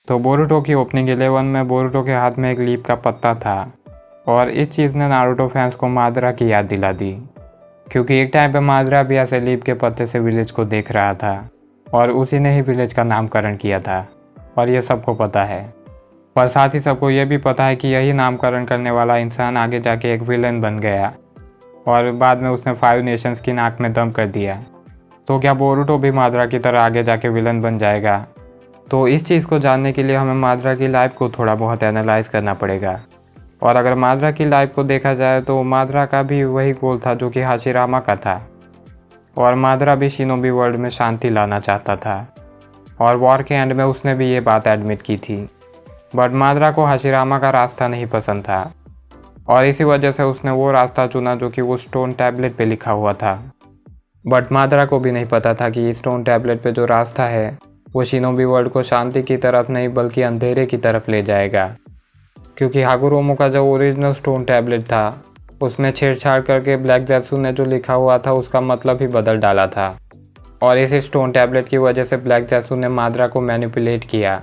तो बोरुटो की ओपनिंग 11 में बोरुटो के हाथ में एक लीफ का पत्ता था और इस चीज़ ने नारुतो फैंस को मादरा की याद दिला दी, क्योंकि एक टाइम पे मादरा भी ऐसे लीफ के पत्ते से विलेज को देख रहा था और उसी ने ही विलेज का नामकरण किया था और ये सबको पता है। पर साथ ही सबको ये भी पता है कि यही नामकरण करने वाला इंसान आगे जाके एक विलन बन गया और बाद में उसने 5 नेशंस की नाक में दम कर दिया। तो क्या बोरुटो भी मादरा की तरह आगे जाके विलन बन जाएगा? तो इस चीज़ को जानने के लिए हमें मादरा की लाइफ को थोड़ा बहुत एनालाइज करना पड़ेगा। और अगर मादरा की लाइफ को देखा जाए तो मादरा का भी वही गोल था जो कि हाशिरामा का था, और मादरा भी शिनोबी वर्ल्ड में शांति लाना चाहता था और वॉर के एंड में उसने भी ये बात एडमिट की थी। बट मादरा को हाशिरामा का रास्ता नहीं पसंद था और इसी वजह से उसने वो रास्ता चुना जो कि वो स्टोन टैबलेट पे लिखा हुआ था। बट मादरा को भी नहीं पता था कि स्टोन टैबलेट पे जो रास्ता है वो शिनोबी वर्ल्ड को शांति की तरफ नहीं बल्कि अंधेरे की तरफ ले जाएगा, क्योंकि हाकुरोमो का जो ओरिजिनल स्टोन टैबलेट था उसमें छेड़छाड़ करके ब्लैक ज़ेत्सु ने जो लिखा हुआ था उसका मतलब ही बदल डाला था और इस स्टोन टैबलेट की वजह से ब्लैक ज़ेत्सु ने मादरा को मैनिपुलेट किया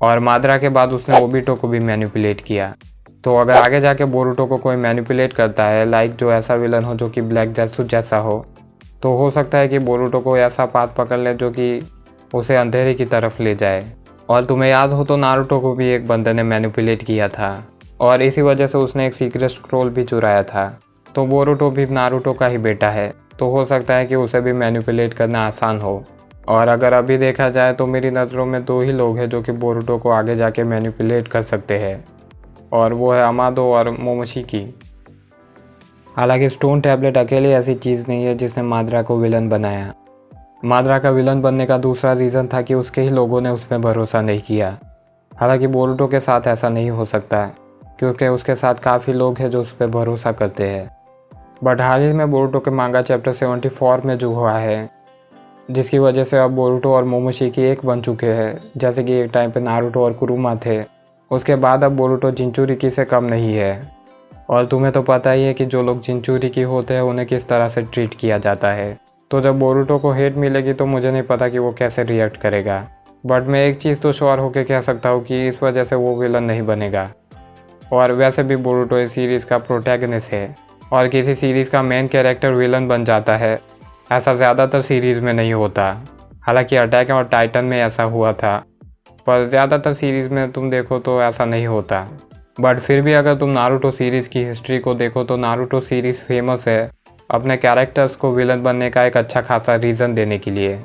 और मादरा के बाद उसने ओबिटो को भी मैनिपुलेट किया। तो अगर आगे जाके बोरुटो को कोई मैनिपुलेट करता है, लाइक जो ऐसा विलन हो जो कि ब्लैक ज़ेत्सु जैसा हो हो सकता है कि बोरुटो को ऐसा पाथ पकड़ ले जो कि उसे अंधेरे की तरफ ले जाए। और तुम्हें याद हो तो नारुतो को भी एक बंदे ने मैनिपुलेट किया था और इसी वजह से उसने एक सीक्रेट स्क्रोल भी चुराया था। तो बोरुटो भी नारुतो का ही बेटा है, तो हो सकता है कि उसे भी मैनिपुलेट करना आसान हो। और अगर अभी देखा जाए तो मेरी नज़रों में 2 ही लोग हैं जो कि बोरुटो को आगे जाके मैनिपुलेट कर सकते हैं, और वो है अमादो और मोमोशिकी। हालांकि स्टोन टैबलेट अकेले ऐसी चीज़ नहीं है जिसने मादरा को विलन बनाया। मादरा का विलन बनने का दूसरा रीज़न था कि उसके ही लोगों ने उस पर भरोसा नहीं किया। हालांकि बोरुटो के साथ ऐसा नहीं हो सकता क्योंकि उसके साथ काफ़ी लोग हैं जो उस पर भरोसा करते हैं। बट हाल ही में बोरुटो के मांगा चैप्टर 74 में जो हुआ है, जिसकी वजह से अब बोरुटो और मोमोशिकी एक बन चुके हैं, जैसे कि एक टाइम पे नारुतो और कुरुमा थे। उसके बाद अब बोरुटो जिंचुरिकी से कम नहीं है। और तुम्हें तो पता ही है कि जो लोग जिंचुरिकी होते हैं उन्हें किस तरह से ट्रीट किया जाता है। तो जब बोरुटो को हेट मिलेगी तो मुझे नहीं पता कि वो कैसे रिएक्ट करेगा। बट मैं एक चीज़ तो श्योर होकर कह सकता हूँ कि इस वजह से वो विलन नहीं बनेगा। और वैसे भी बोरुटो इस सीरीज़ का प्रोटैगनिस्ट है और किसी सीरीज़ का मेन कैरेक्टर विलन बन जाता है, ऐसा ज़्यादातर सीरीज़ में नहीं होता। हालांकि अटैक और टाइटन में ऐसा हुआ था, पर ज़्यादातर सीरीज़ में तुम देखो तो ऐसा नहीं होता। बट फिर भी अगर तुम नारुतो सीरीज़ की हिस्ट्री को देखो तो नारुतो सीरीज़ फेमस है अपने कैरेक्टर्स को विलन बनने का एक अच्छा खासा रीज़न देने के लिए,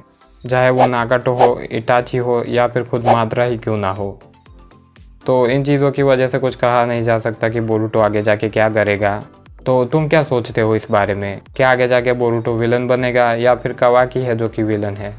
चाहे वो नागाटो हो, इटाची हो या फिर खुद मादरा ही क्यों ना हो। तो इन चीज़ों की वजह से कुछ कहा नहीं जा सकता कि बोरुटो आगे जाके क्या करेगा। तो तुम क्या सोचते हो इस बारे में? क्या आगे जाके बोरुटो विलन बनेगा या फिर कावाकी है जो कि विलन है?